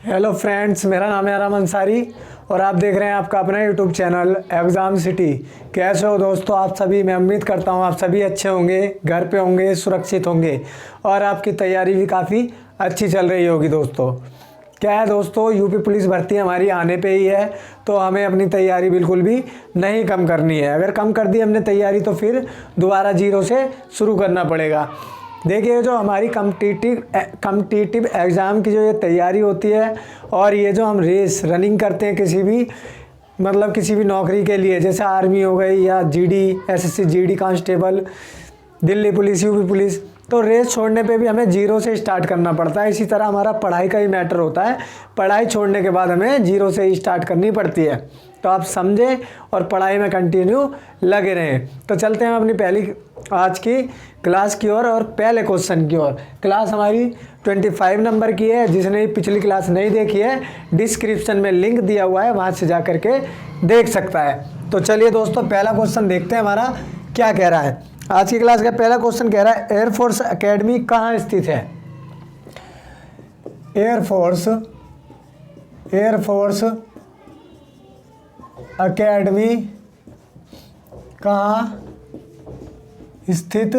Hello friends, मेरा नाम है आराम अंसारी और आप देख रहे हैं आपका अपना यूट्यूब चैनल एग्ज़ाम सिटी। कैसे हो दोस्तों आप सभी? मैं उम्मीद करता हूं आप सभी अच्छे होंगे, घर पे होंगे, सुरक्षित होंगे और आपकी तैयारी भी काफ़ी अच्छी चल रही होगी। दोस्तों क्या है दोस्तों, यूपी पुलिस भर्ती हमारी आने पे ही है, तो हमें अपनी तैयारी बिल्कुल भी नहीं कम करनी है। अगर कम कर दी हमने तैयारी तो फिर दोबारा जीरो से शुरू करना पड़ेगा। देखिए, जो हमारी कम्पिटिटिव एग्ज़ाम की जो ये तैयारी होती है और ये जो हम रेस रनिंग करते हैं किसी भी नौकरी के लिए, जैसे आर्मी हो गई या GD, SSC GD constable, Delhi police, UP police, तो रेस छोड़ने पे भी हमें जीरो से स्टार्ट करना पड़ता है। इसी तरह हमारा पढ़ाई का ही मैटर होता है, पढ़ाई छोड़ने के बाद हमें जीरो से ही स्टार्ट करनी पड़ती है। तो आप समझें और पढ़ाई में कंटिन्यू लगे रहें। तो चलते हैं अपनी पहली आज की क्लास की ओर और पहले क्वेश्चन की ओर। क्लास हमारी 25 नंबर की है। जिसने पिछली क्लास नहीं देखी है, डिस्क्रिप्शन में लिंक दिया हुआ है, वहाँ से जा कर के देख सकता है। तो चलिए दोस्तों, पहला क्वेश्चन देखते हैं हमारा क्या कह रहा है। आज की क्लास का पहला क्वेश्चन कह रहा है, एयरफोर्स एकेडमी कहाँ स्थित है? एयरफोर्स एकेडमी कहाँ स्थित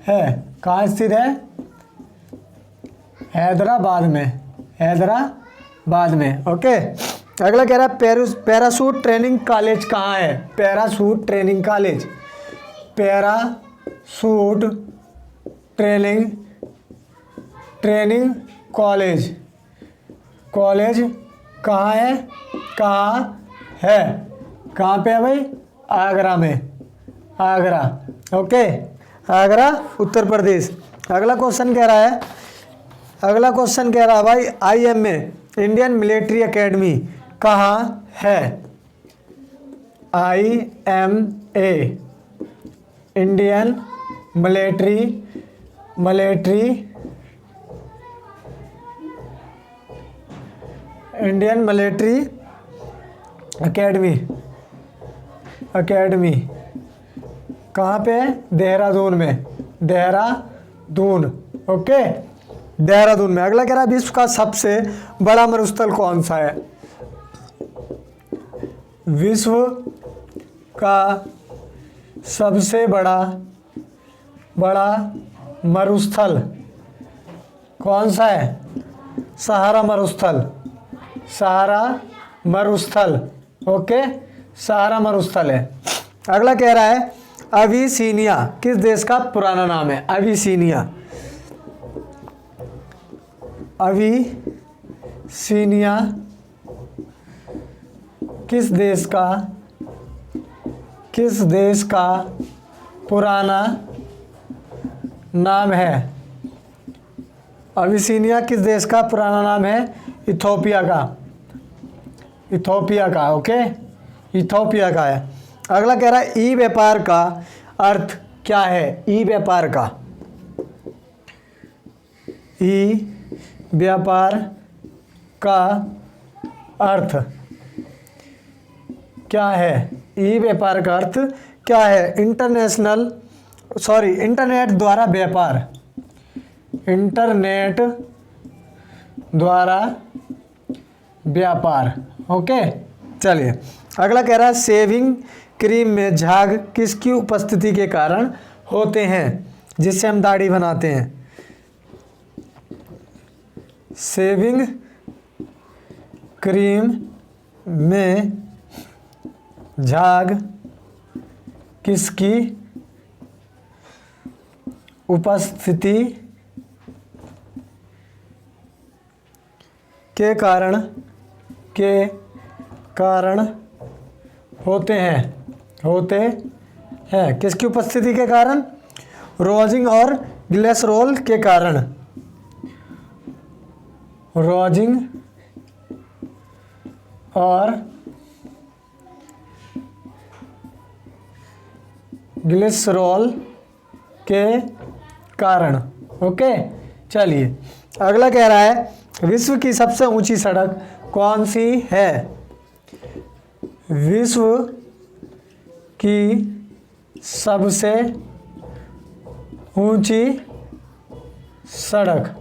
है? कहाँ स्थित है? हैदराबाद में। ओके। अगला कह रहा है, पैराशूट ट्रेनिंग कॉलेज कहाँ है? पैराशूट ट्रेनिंग कॉलेज कहाँ है? कहाँ पे है भाई? आगरा में। ओके, आगरा उत्तर प्रदेश। अगला क्वेश्चन कह रहा है भाई, IMA इंडियन मिलिट्री एकेडमी कहाँ है? IMA इंडियन मिलिट्री एकेडमी कहाँ पे है? देहरादून में। ओके, देहरादून में। अगला कह रहा है, विश्व का सबसे बड़ा मरुस्थल कौन सा है? विश्व का सबसे बड़ा मरुस्थल कौन सा है? सहारा मरुस्थल। ओके, सहारा मरुस्थल है। अगला कह रहा है, अबिसिनिया किस देश का पुराना नाम है? अबिसिनिया किस देश का पुराना नाम है? अबिसिनिया किस देश का पुराना नाम है? इथोपिया का। ओके, इथोपिया का है। अगला कह रहा है, ई व्यापार का अर्थ क्या है? ई व्यापार का अर्थ क्या है? ई व्यापार का अर्थ क्या है? इंटरनेट द्वारा व्यापार। ओके, चलिए। अगला कह रहा है, शेविंग क्रीम में झाग किसकी उपस्थिति के कारण होते हैं? जिससे हम दाढ़ी बनाते हैं। शेविंग क्रीम में झाग किसकी उपस्थिति के कारण होते हैं। किसकी उपस्थिति के कारण? रोजिंग और ग्लिसरॉल के कारण। रोजिंग और ग्लिसरॉल के कारण। ओके, चलिए। अगला कह रहा है, विश्व की सबसे ऊंची सड़क कौन सी है? विश्व की सबसे ऊंची सड़क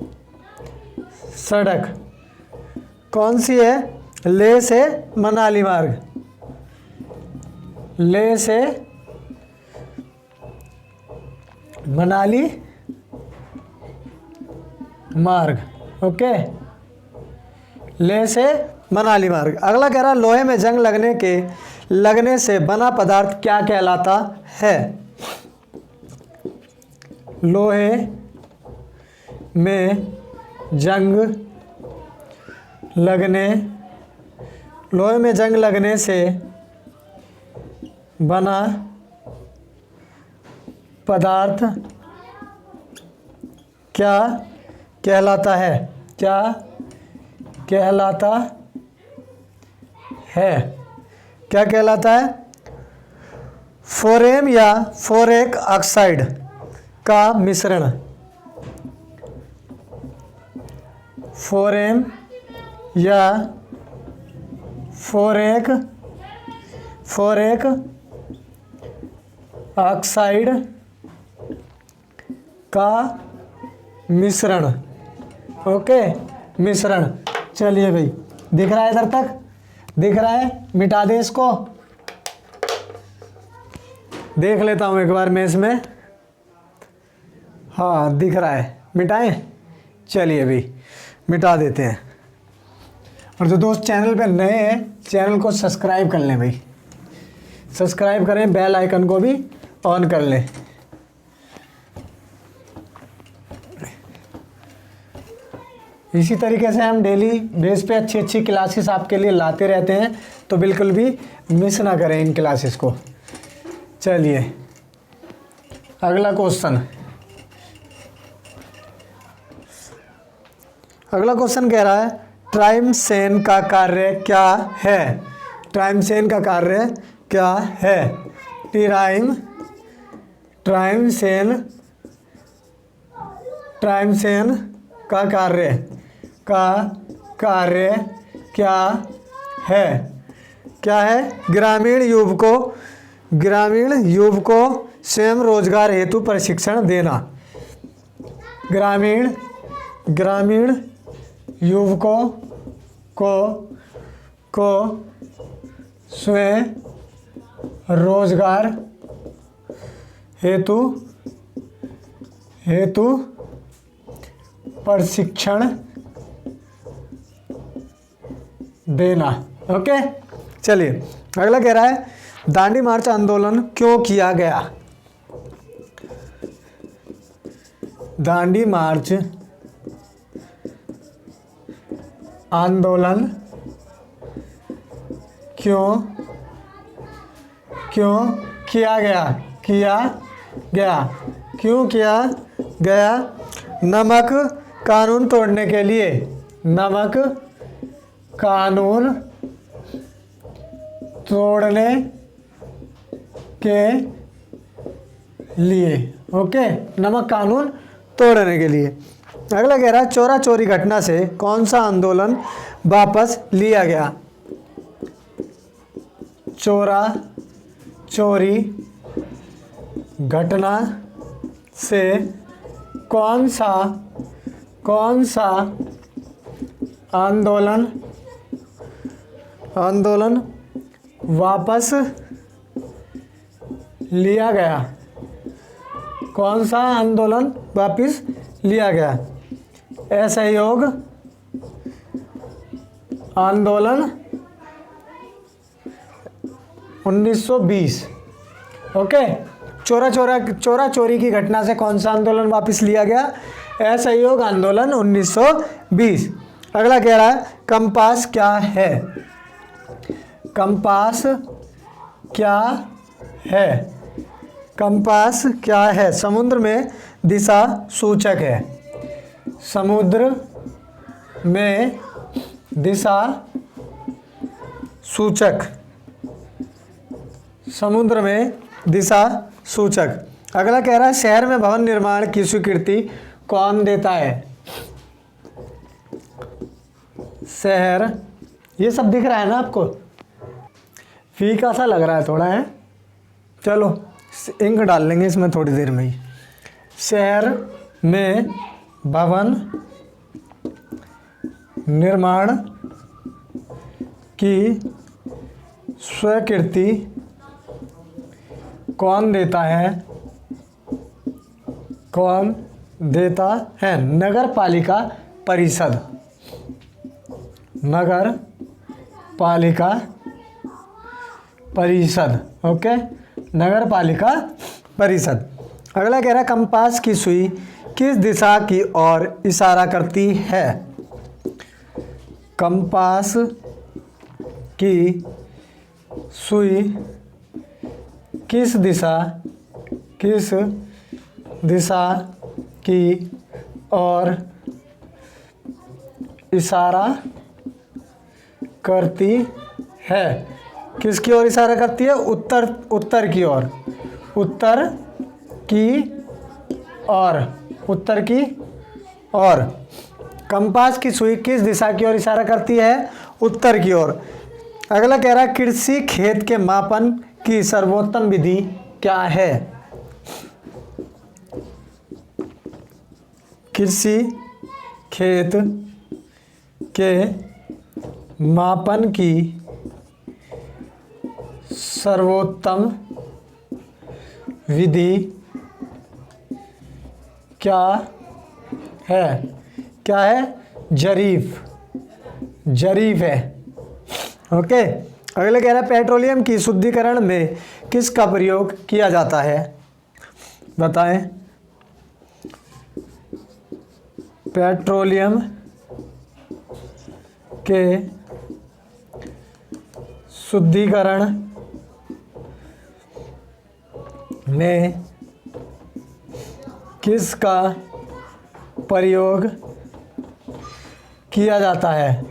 कौन सी है? लेह से मनाली मार्ग, लेह से मनाली मार्ग। ओके, लेह से मनाली मार्ग। अगला कह रहा लोहे में जंग लगने से बना पदार्थ क्या कहलाता है? लोहे में जंग लगने से बना पदार्थ क्या कहलाता है? क्या कहलाता है? क्या कहलाता है? फोरेम या फोरेक ऑक्साइड का मिश्रण। फोरेम या फोरेक ऑक्साइड का मिश्रण। ओके, मिश्रण। चलिए भाई, दिख रहा है इधर तक? दिख रहा है? मिटा दे इसको, देख लेता हूँ एक बार मैं इसमें। हाँ, दिख रहा है। मिटाएं? चलिए भाई, मिटा देते हैं। और जो दोस्त चैनल पे नए हैं, चैनल को सब्सक्राइब कर लें भाई, सब्सक्राइब करें, बेल आइकन को भी ऑन कर लें। इसी तरीके से हम डेली बेस पे अच्छी अच्छी क्लासेस आपके लिए लाते रहते हैं, तो बिल्कुल भी मिस ना करें इन क्लासेस को। चलिए अगला क्वेश्चन। अगला क्वेश्चन कह रहा है ट्राइमसेन का कार्य क्या है? ट्राइमसेन का कार्य क्या है? ट्राइमसेन का कार्य क्या है? क्या है? ग्रामीण युवकों स्वयं रोजगार हेतु प्रशिक्षण देना। ग्रामीण युवकों को स्वयं रोजगार हेतु प्रशिक्षण देना। ओके, चलिए अगला कह रहा है दांडी मार्च आंदोलन क्यों किया गया? दांडी मार्च आंदोलन क्यों किया गया? क्यों किया गया? नमक कानून तोड़ने के लिए। नमक कानून तोड़ने के लिए। ओके, नमक कानून तोड़ने के लिए। अगला कह रहा है चोरा चोरी घटना से कौन सा आंदोलन वापस लिया गया? चोरा चोरी घटना से कौन सा आंदोलन वापस लिया गया? कौन सा आंदोलन वापस लिया गया? असहयोग आंदोलन 1920। ओके, चोरा चोरी की घटना से कौन सा आंदोलन वापस लिया गया? असहयोग आंदोलन 1920। अगला कह रहा है कंपास क्या है? कंपास क्या है? कंपास क्या है? समुद्र में दिशा सूचक है। समुद्र में दिशा सूचक। समुद्र में दिशा सूचक। अगला कह रहा है शहर में भवन निर्माण की स्वीकृति कौन देता है? शहर, ये सब दिख रहा है ना आपको? फीका सा लग रहा है थोड़ा, है? चलो इंक डाल लेंगे इसमें थोड़ी देर में ही। शहर में भवन निर्माण की स्वीकृति कौन देता है? कौन देता है? नगर पालिका परिषद। नगर पालिका परिषद। ओके, नगर पालिका परिषद। अगला कह रहा है कंपास की सुई किस दिशा की ओर इशारा करती है? कंपास की सुई किस दिशा की ओर इशारा करती है? किसकी ओर इशारा करती है? उत्तर की ओर। उत्तर की ओर। कंपास की सुई किस दिशा की ओर इशारा करती है? उत्तर की ओर। अगला कह रहा है कृषि खेत के मापन की सर्वोत्तम विधि क्या है? कृषि खेत के मापन की सर्वोत्तम विधि क्या है? क्या है? जरीफ है। ओके, अगले कह रहा है पेट्रोलियम की शुद्धिकरण में किसका प्रयोग किया जाता है? बताएं। पेट्रोलियम के शुद्धिकरण में किसका प्रयोग किया जाता है?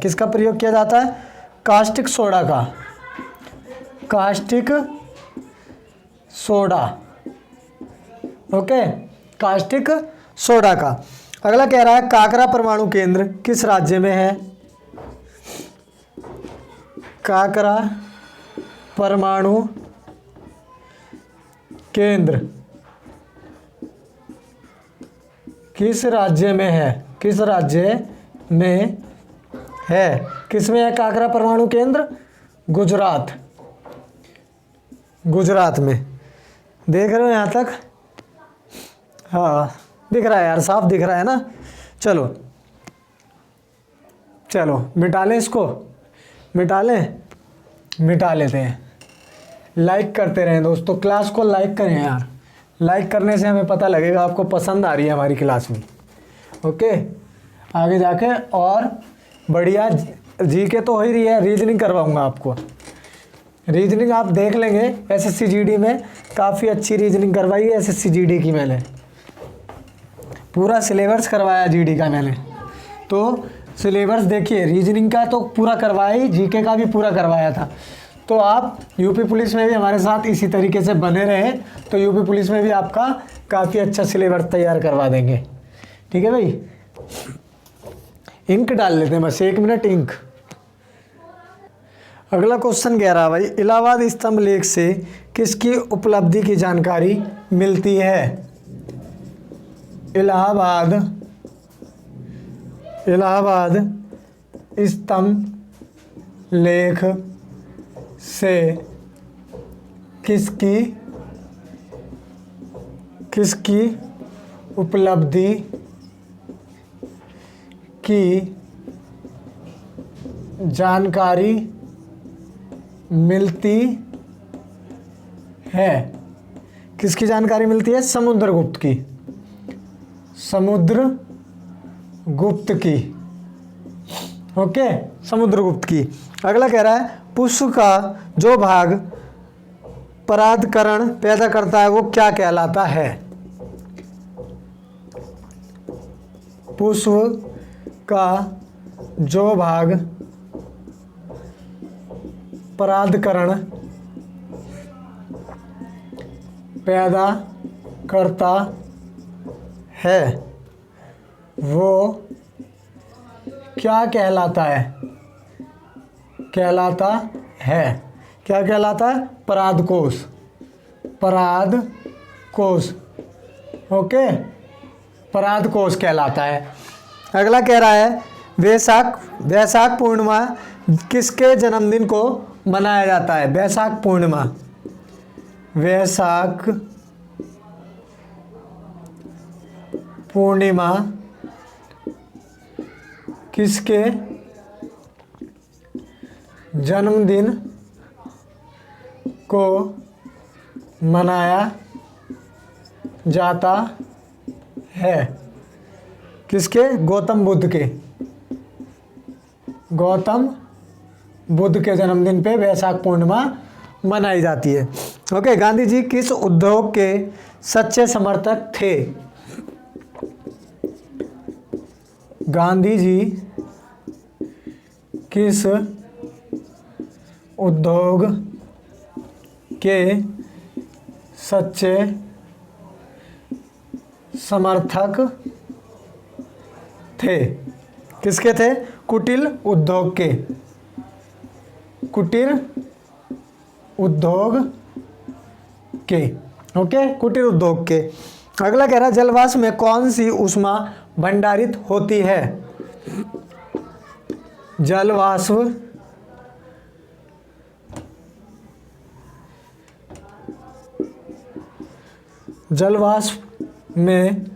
किसका प्रयोग किया जाता है? कास्टिक सोडा का। Caustic soda. Okay, caustic soda का। अगला कह रहा है काकरा परमाणु केंद्र किस राज्य में है? काकरा परमाणु केंद्र किस राज्य में है? किस राज्य में है? किसमें है काकरा परमाणु केंद्र? गुजरात में। देख रहे हो यहाँ तक? हाँ, दिख रहा है यार, साफ दिख रहा है ना। चलो मिटा लें इसको। मिटा लेते हैं। लाइक करते रहें दोस्तों, क्लास को लाइक करें यार। लाइक करने से हमें पता लगेगा आपको पसंद आ रही है हमारी क्लास में। ओके, आगे जाके और बढ़िया जीके तो हो ही रही है, रीजनिंग करवाऊंगा आपको। रीजनिंग आप देख लेंगे, एसएससी जीडी में काफ़ी अच्छी रीजनिंग करवाई है एसएससी जीडी की। मैंने पूरा सिलेबस करवाया जीडी का मैंने, तो सिलेबस देखिए, रीजनिंग का तो पूरा करवाया ही, जीके का भी पूरा करवाया था। तो आप यूपी पुलिस में भी हमारे साथ इसी तरीके से बने रहें, तो यूपी पुलिस में भी आपका काफ़ी अच्छा सिलेबस तैयार करवा देंगे। ठीक है भाई, इंक डाल लेते हैं, बस 1 मिनट इंक। अगला क्वेश्चन कह रहा है भाई इलाहाबाद स्तंभ लेख से किसकी उपलब्धि की जानकारी मिलती है? इलाहाबाद स्तंभ लेख से किसकी उपलब्धि की जानकारी मिलती है? किसकी जानकारी मिलती है? समुद्रगुप्त की। ओके, समुद्रगुप्त की। अगला कह रहा है पुष्प का जो भाग परागकण पैदा करता है वो क्या कहलाता है? पुष्प का जो भाग परागकण पैदा करता है वो क्या कहलाता है? क्या कहलाता है? परागकोश। ओके, परागकोश कहलाता है। अगला कह रहा है वैशाख पूर्णिमा किसके जन्मदिन को मनाया जाता है? वैशाख पूर्णिमा, वैशाख पूर्णिमा किसके जन्मदिन को मनाया जाता है? किसके? गौतम बुद्ध के। गौतम बुद्ध के जन्मदिन पे वैशाख पूर्णिमा मनाई जाती है। ओके, गांधी जी किस उद्योग के सच्चे समर्थक थे? गांधी जी किस उद्योग के सच्चे समर्थक थे? किसके थे? कुटीर उद्योग के। कुटीर उद्योग के। ओके, कुटीर उद्योग के। अगला कह रहा है जलवाष्प में कौन सी ऊष्मा भंडारित होती है? जलवाष्प में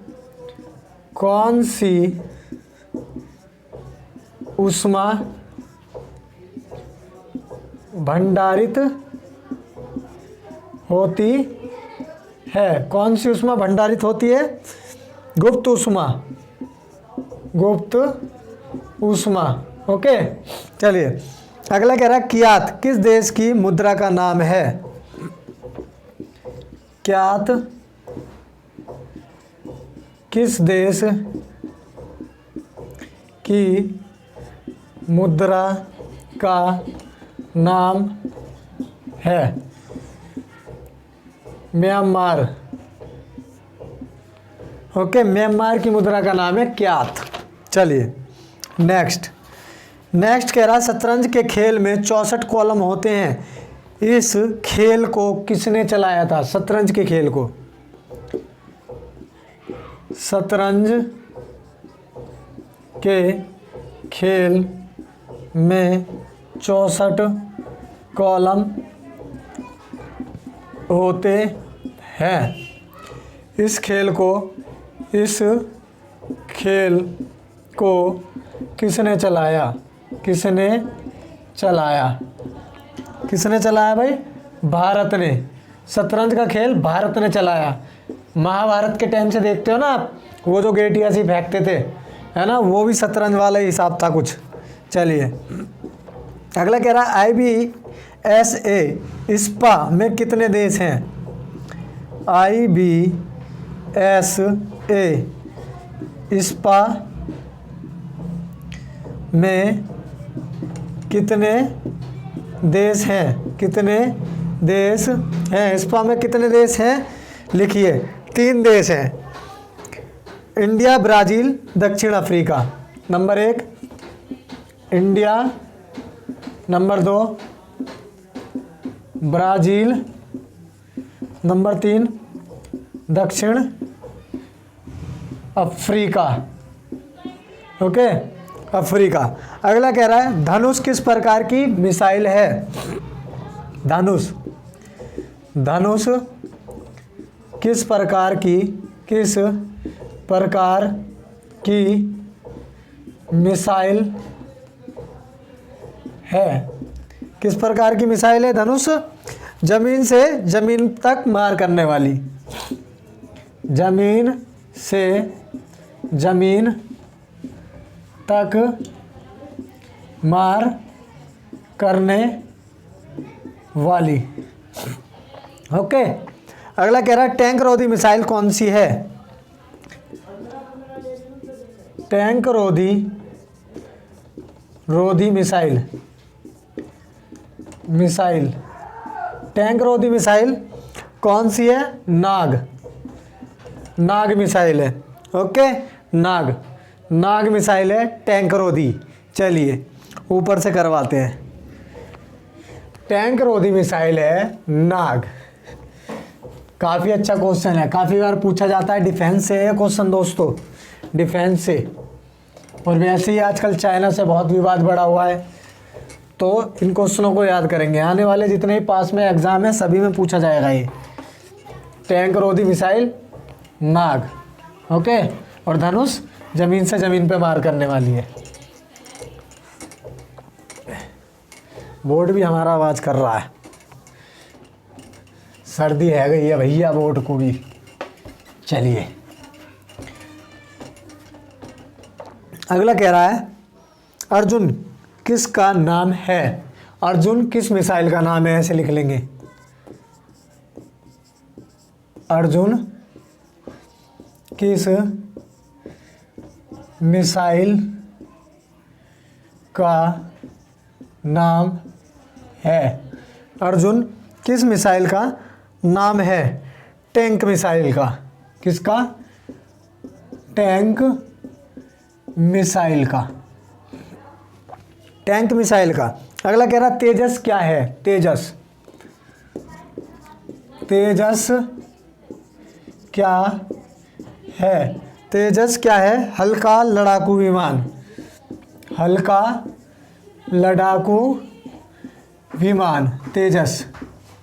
कौन सी ऊष्मा भंडारित होती है? कौन सी ऊष्मा भंडारित होती है? गुप्त ऊष्मा। गुप्त ऊष्मा। ओके, चलिए अगला कह रहा है क्यात किस देश की मुद्रा का नाम है? क्यात किस देश की मुद्रा का नाम है? म्यांमार। ओके, म्यांमार की मुद्रा का नाम है क्यात। चलिए नेक्स्ट कह रहा है शतरंज के खेल में 64 कॉलम होते हैं। इस खेल को किसने चलाया था? शतरंज के खेल को। शतरंज के खेल में 64 कॉलम होते हैं। इस खेल को किसने चलाया? किसने चलाया भाई? भारत ने। शतरंज का खेल भारत ने चलाया। महाभारत के टाइम से देखते हो ना आप, वो जो गेटियाँ सी फेंकते थे, है ना, वो भी शतरंज वाला ही हिसाब था कुछ। चलिए अगला कह रहा है IBSA इस्पा में कितने देश हैं? IBSA इस्पा में कितने देश हैं? कितने देश हैं? इस्पा में कितने देश हैं? लिखिए 3 देश हैं। इंडिया, ब्राज़ील, दक्षिण Africa. Number 1 India, number 2 Brazil, number 3 दक्षिण अफ्रीका। Okay, Africa. अगला कह रहा है धनुष किस प्रकार की मिसाइल है? धनुष किस प्रकार की मिसाइल है? किस प्रकार की मिसाइल है धनुष? जमीन से जमीन तक मार करने वाली। जमीन से जमीन तक मार करने वाली। ओके, अगला कह रहा है टैंक रोधी मिसाइल कौन सी है? टैंक रोधी मिसाइल टैंक रोधी मिसाइल कौन सी है? नाग मिसाइल है। ओके, नाग मिसाइल है टैंक रोधी। चलिए ऊपर से करवाते हैं। टैंक रोधी मिसाइल है नाग। काफ़ी अच्छा क्वेश्चन है, काफ़ी बार पूछा जाता है। डिफेंस से है क्वेश्चन दोस्तों, डिफेंस से। और वैसे ही आजकल चाइना से बहुत विवाद बढ़ा हुआ है, तो इन क्वेश्चनों को याद करेंगे। आने वाले जितने भी पास में एग्ज़ाम है सभी में पूछा जाएगा ये। टैंक रोधी मिसाइल नाग, ओके। और धनुष ज़मीन से ज़मीन पे मार करने वाली है। बोर्ड भी हमारा आवाज़ कर रहा है, सर्दी है गई है भैया बोर्ड को भी। चलिए अगला कह रहा है अर्जुन किसका नाम है। अर्जुन किस मिसाइल का नाम है, ऐसे लिख लेंगे। अर्जुन किस मिसाइल का नाम है। अर्जुन किस मिसाइल का नाम है। टैंक मिसाइल का। किसका? टैंक मिसाइल का। टैंक मिसाइल का। अगला कह रहा तेजस क्या है। तेजस, तेजस क्या है। तेजस क्या है? हल्का लड़ाकू विमान। हल्का लड़ाकू विमान तेजस,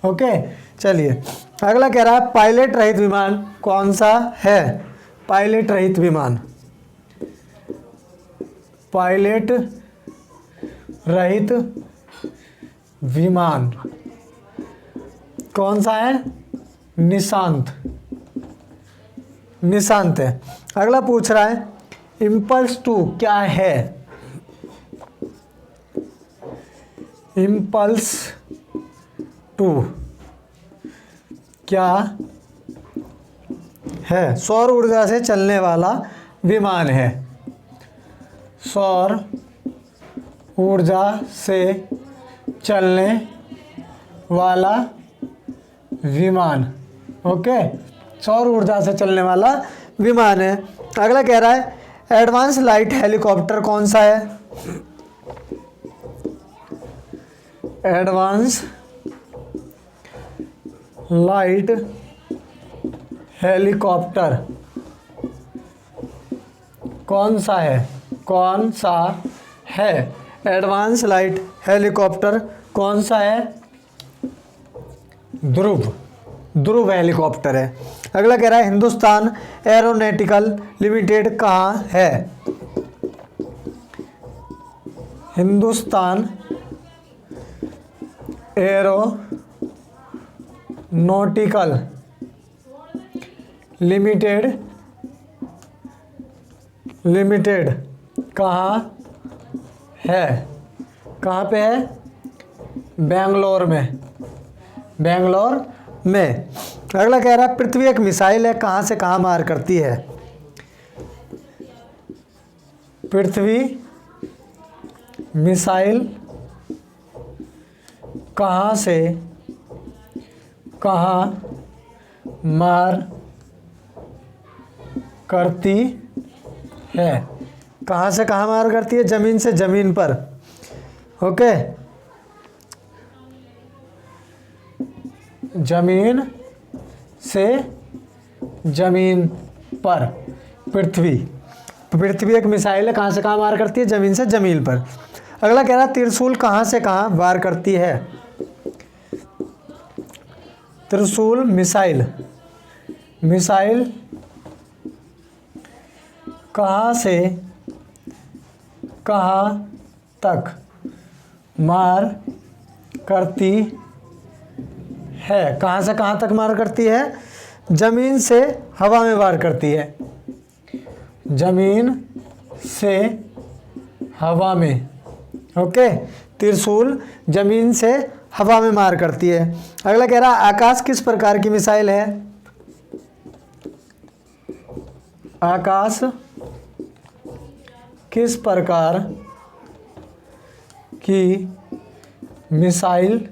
ओके। चलिए अगला कह रहा है पायलट रहित विमान कौन सा है। पायलट रहित विमान। पायलट रहित विमान कौन सा है? निशांत। निशांत है। अगला पूछ रहा है इम्पल्स 2 क्या है। इम्पल्स 2 क्या है। सौर ऊर्जा से चलने वाला विमान है। सौर ऊर्जा से चलने वाला विमान, ओके। सौर ऊर्जा से चलने वाला विमान है। अगला कह रहा है एडवांस लाइट हेलीकॉप्टर कौन सा है। एडवांस लाइट हेलीकॉप्टर कौन सा है। कौन सा है। एडवांस लाइट हेलीकॉप्टर कौन सा है? ध्रुव। ध्रुव हेलीकॉप्टर है। अगला कह रहा है हिंदुस्तान एरोनॉटिकल लिमिटेड कहाँ है। हिंदुस्तान एरोनॉटिकल लिमिटेड कहाँ है। कहाँ पे है? बेंगलोर में। बेंगलोर में। अगला कह रहा है पृथ्वी एक मिसाइल है कहाँ से कहाँ मार करती है। पृथ्वी मिसाइल कहाँ से कहाँ मार करती है। कहाँ से कहाँ मार करती है? जमीन से जमीन पर, ओके। जमीन से जमीन पर। पृथ्वी एक मिसाइल है कहाँ से कहाँ वार करती है? जमीन से जमीन पर। अगला कह रहा है त्रिशूल कहाँ से कहाँ वार करती है। त्रिशूल मिसाइल कहाँ से कहाँ तक मार करती है। कहाँ से कहाँ तक मार करती है? जमीन से हवा में वार करती है। जमीन से हवा में, ओके। त्रिशूल जमीन से हवा में मार करती है। अगला कह रहा है आकाश किस प्रकार की मिसाइल है। आकाश किस प्रकार की मिसाइल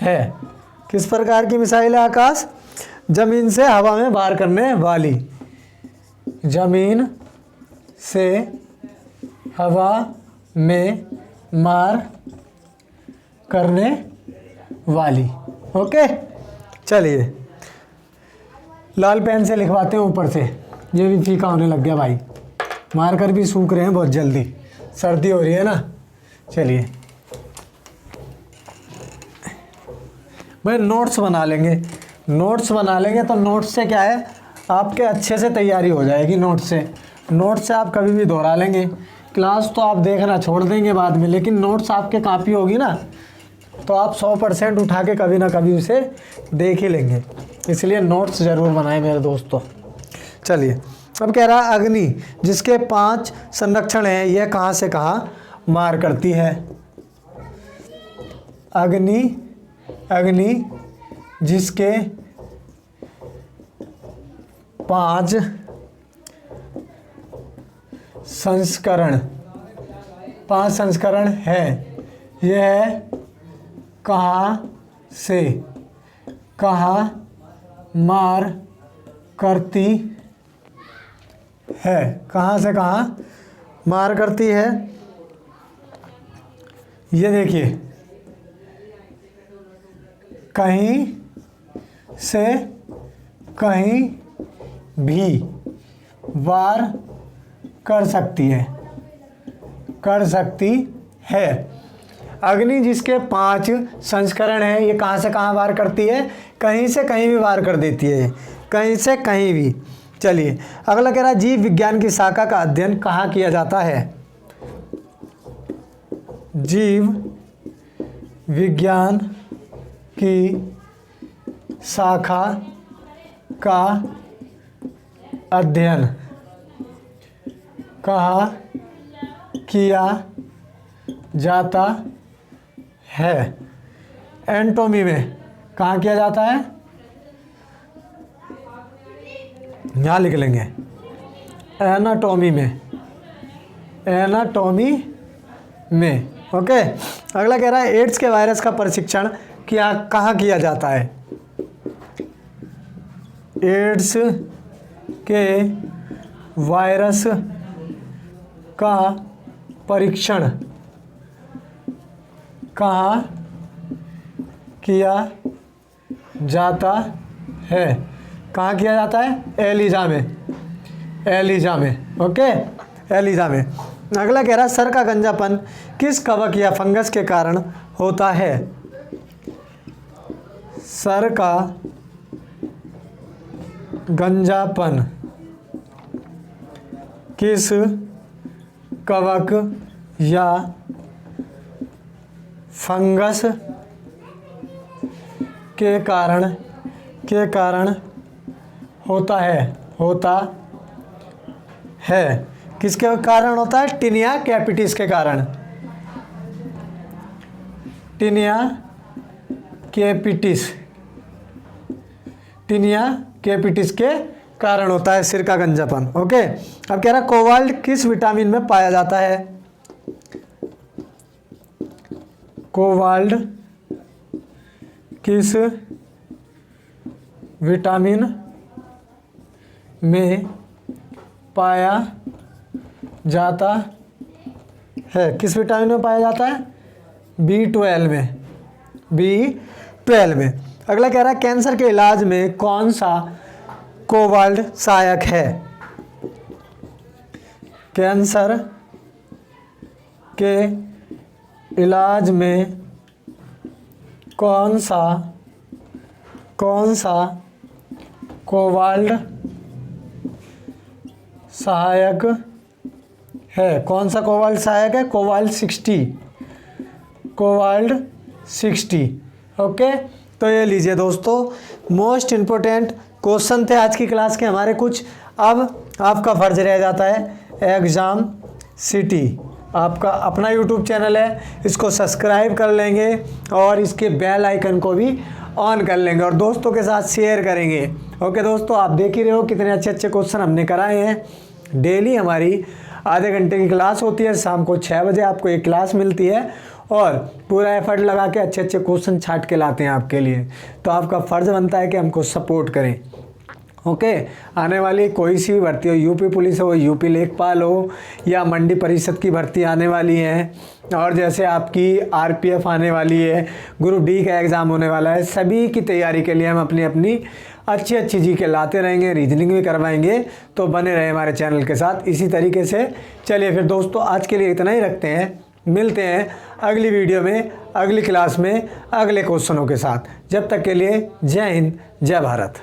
है। किस प्रकार की मिसाइल है आकाश? जमीन से हवा में वार करने वाली। जमीन से हवा में मार करने वाली, ओके। चलिए लाल पेन से लिखवाते हैं ऊपर से, ये भी फीका होने लग गया भाई। मार्कर भी सूख रहे हैं बहुत जल्दी, सर्दी हो रही है ना। चलिए भाई नोट्स बना लेंगे, नोट्स बना लेंगे तो नोट्स से क्या है आपके अच्छे से तैयारी हो जाएगी। नोट्स से आप कभी भी दोहरा लेंगे। क्लास तो आप देखना छोड़ देंगे बाद में, लेकिन नोट्स आपके कापी होगी ना तो आप 100% उठा के कभी ना कभी उसे देख ही लेंगे। इसलिए नोट्स ज़रूर बनाएं मेरे दोस्तों। चलिए अब कह रहा है अग्नि जिसके 5 संरक्षण हैं यह कहाँ से कहाँ मार करती है। अग्नि जिसके 5 संस्करण है यह कहाँ से कहाँ मार करती है। कहाँ से कहाँ मार करती है, ये देखिए कहीं से कहीं भी वार कर सकती है। अग्नि जिसके 5 संस्करण हैं ये कहाँ से कहाँ वार करती है, कहीं से कहीं भी वार कर देती है, कहीं से कहीं भी। चलिए अगला कह रहा है जीव विज्ञान की शाखा का अध्ययन कहाँ किया जाता है। जीव विज्ञान की शाखा का अध्ययन कहाँ किया जाता है। एनाटॉमी में कहाँ किया जाता है, यहाँ लिख लेंगे एनाटॉमी में। ओके अगला कह रहा है एड्स के वायरस का परीक्षण कहाँ किया जाता है। एड्स के वायरस का परीक्षण कहाँ किया जाता है। कहाँ किया जाता है, एलिजा में। ओके एलिजा में। अगला कह रहा है सर का गंजापन किस कवक या फंगस के कारण होता है। सर का गंजापन किस कवक या फंगस के कारण होता है। किसके कारण होता है, टीनिया कैपिटिस के कारण। टीनिया कैपिटिस के कारण होता है सिर का गंजापन। ओके अब कह रहा है कोबाल्ट किस विटामिन में पाया जाता है। कोबाल्ट किस विटामिन में पाया जाता है। किस विटामिन में पाया जाता है, B12 में। अगला कह रहा है कैंसर के इलाज में कौन सा कोबाल्ट सहायक है। कैंसर के इलाज में कौन सा कोबाल्ट सहायक है। कौन सा कोबाल्ट सहायक है, कोबाल्ट 60। ओके तो ये लीजिए दोस्तों मोस्ट इम्पोर्टेंट क्वेश्चन थे आज की क्लास के हमारे कुछ। अब आपका फर्ज रह जाता है एग्ज़ाम सिटी, आपका अपना यूट्यूब चैनल है, इसको सब्सक्राइब कर लेंगे और इसके बेल आइकन को भी ऑन कर लेंगे और दोस्तों के साथ शेयर करेंगे। ओके दोस्तों आप देख ही रहे हो कितने अच्छे अच्छे क्वेश्चन हमने कराए हैं। डेली हमारी आधे घंटे की क्लास होती है, शाम को 6 बजे आपको एक क्लास मिलती है और पूरा एफर्ट लगा के अच्छे अच्छे क्वेश्चन छाट के लाते हैं आपके लिए। तो आपका फ़र्ज़ बनता है कि हमको सपोर्ट करें। ओके आने वाली कोई सी भी भर्ती हो, यूपी पुलिस हो, यूपी लेखपाल हो या मंडी परिषद की भर्ती आने वाली है और जैसे आपकी आरपीएफ आने वाली है, ग्रुप डी का एग्ज़ाम होने वाला है, सभी की तैयारी के लिए हम अपनी अच्छी अच्छी जी के लाते रहेंगे, रीजनिंग भी करवाएंगे। तो बने रहे हमारे चैनल के साथ इसी तरीके से। चलिए फिर दोस्तों, आज के लिए इतना ही रखते हैं। मिलते हैं अगली वीडियो में, अगली क्लास में, अगले क्वेश्चनों के साथ। जब तक के लिए जय हिंद, जय भारत।